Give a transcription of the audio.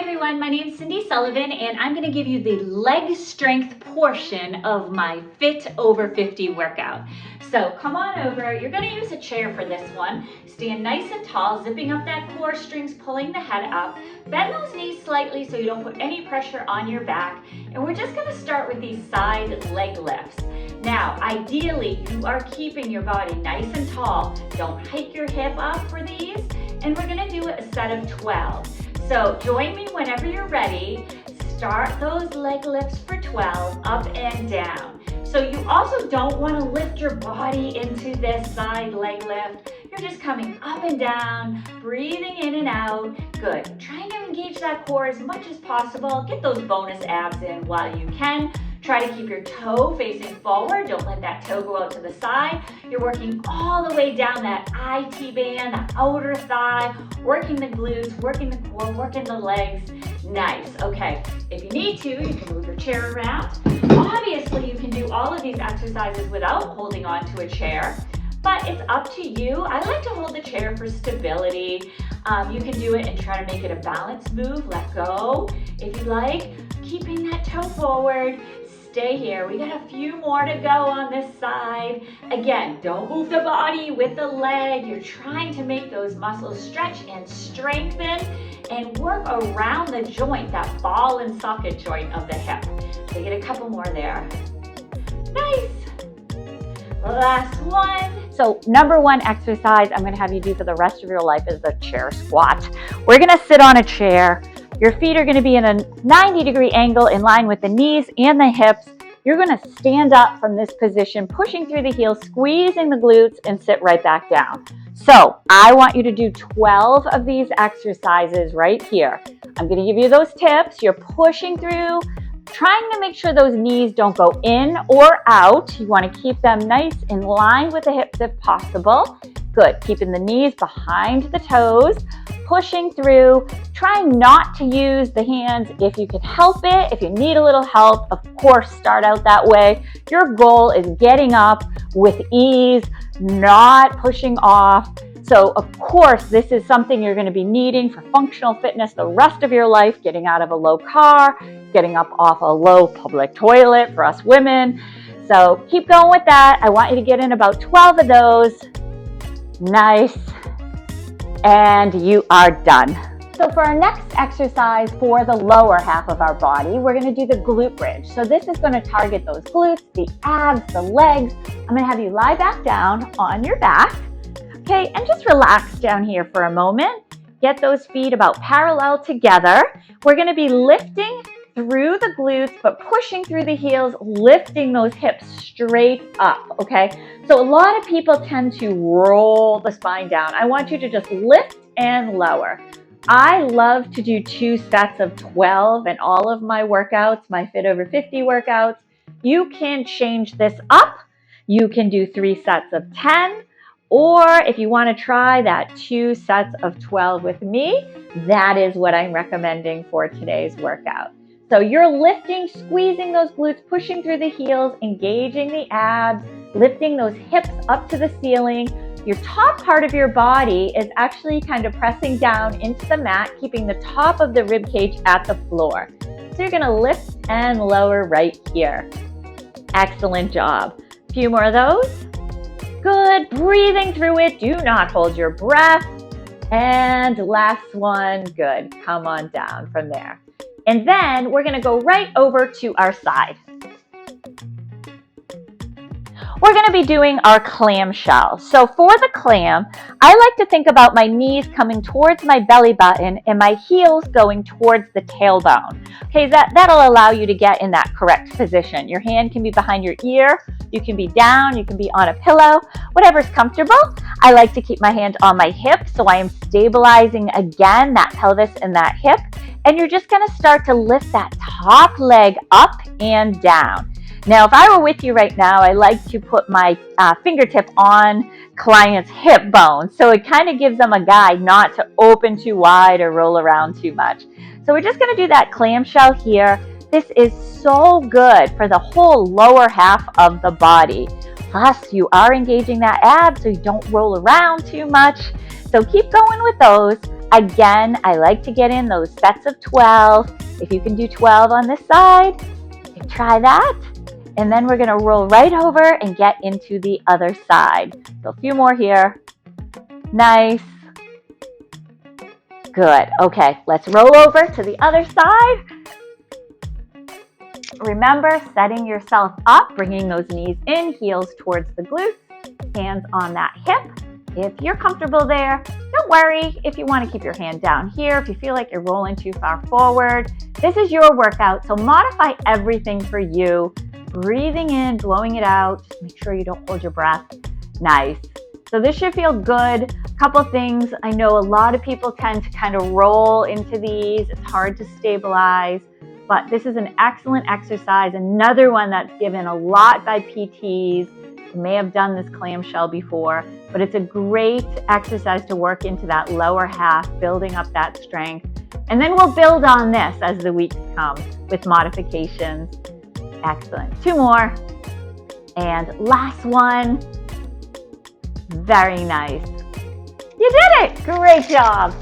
everyone, my name is Cindy Sullivan and I'm going to give you the leg strength portion of my Fit Over 50 workout. So come on over, you're going to use a chair for this one. Stand nice and tall, zipping up that core strings, pulling the head up. Bend those knees slightly so you don't put any pressure on your back. And we're just going to start with these side leg lifts. Now, ideally, you are keeping your body nice and tall. Don't hike your hip up for these. And we're going to do a set of 12. So join me whenever you're ready. Start those leg lifts for 12, up and down. So you also don't want to lift your body into this side leg lift. You're just coming up and down, breathing in and out. Good. Trying to engage that core as much as possible. Get those bonus abs in while you can. Try to keep your toe facing forward. Don't let that toe go out to the side. You're working all the way down that IT band, the outer thigh, working the glutes, working the core, working the legs. Nice. Okay. If you need to, you can move your chair around. Obviously, you can do all of these exercises without holding on to a chair, but it's up to you. I like to hold the chair for stability. You can do it and try to make it a balanced move. Let go if you like. Keeping that toe forward. Stay here. We got a few more to go on this side. Again, don't move the body with the leg. You're trying to make those muscles stretch and strengthen and work around the joint, that ball and socket joint of the hip. So get a couple more there. Nice. Last one. So number one exercise I'm going to have you do for the rest of your life is the chair squat. We're going to sit on a chair. Your feet are going to be in a 90-degree angle in line with the knees and the hips. You're going to stand up from this position, pushing through the heels, squeezing the glutes, and sit right back down. So I want you to do 12 of these exercises right here. I'm going to give you those tips. You're pushing through, trying to make sure those knees don't go in or out. You want to keep them nice in line with the hips if possible. Good. Keeping the knees behind the toes. Pushing through, trying not to use the hands if you can help it. If you need a little help, of course, start out that way. Your goal is getting up with ease, not pushing off. So, of course, this is something you're going to be needing for functional fitness the rest of your life, getting out of a low car, getting up off a low public toilet for us women. So keep going with that. I want you to get in about 12 of those. Nice. And you are done. So for our next exercise for the lower half of our body, we're going to do the glute bridge. So this is going to target those glutes, the abs, the legs. I'm going to have you lie back down on your back. Okay, and just relax down here for a moment. Get those feet about parallel together. We're going to be lifting through the glutes, but pushing through the heels, lifting those hips straight up, okay? So a lot of people tend to roll the spine down. I want you to just lift and lower. I love to do 2 sets of 12 in all of my workouts, my Fit Over 50 workouts. You can change this up. You can do 3 sets of 10, or if you want to try that 2 sets of 12 with me, that is what I'm recommending for today's workout. So you're lifting, squeezing those glutes, pushing through the heels, engaging the abs, lifting those hips up to the ceiling. Your top part of your body is actually kind of pressing down into the mat, keeping the top of the rib cage at the floor. So you're going to lift and lower right here. Excellent job. A few more of those. Good. Breathing through it. Do not hold your breath. And last one. Good. Come on down from there. And then we're going to go right over to our side. We're going to be doing our clamshell. So for the clam, I like to think about my knees coming towards my belly button and my heels going towards the tailbone. Okay, that'll allow you to get in that correct position. Your hand can be behind your ear. You can be down. You can be on a pillow, whatever's comfortable. I like to keep my hand on my hip, so I am stabilizing again that pelvis and that hip. And you're just going to start to lift that top leg up and down. Now, if I were with you right now, I like to put my fingertip on client's hip bone. So it kind of gives them a guide not to open too wide or roll around too much. So we're just going to do that clamshell here. This is so good for the whole lower half of the body. Plus, you are engaging that ab so you don't roll around too much. So keep going with those. Again, I like to get in those sets of 12. If you can do 12 on this side, you can try that. And then we're going to roll right over and get into the other side. So a few more here. Nice. Good. Okay, let's roll over to the other side. Remember, setting yourself up, bringing those knees in, heels towards the glutes, hands on that hip. If you're comfortable there, don't worry if you want to keep your hand down here, if you feel like you're rolling too far forward. This is your workout, so modify everything for you. Breathing in, blowing it out. Just make sure you don't hold your breath. Nice. So this should feel good. A couple things. I know a lot of people tend to kind of roll into these. It's hard to stabilize, but this is an excellent exercise. Another one that's given a lot by PTs. You may have done this clamshell before, but it's a great exercise to work into that lower half, building up that strength. And then we'll build on this as the weeks come with modifications. Excellent. 2 more. And last one. Very nice. You did it. Great job.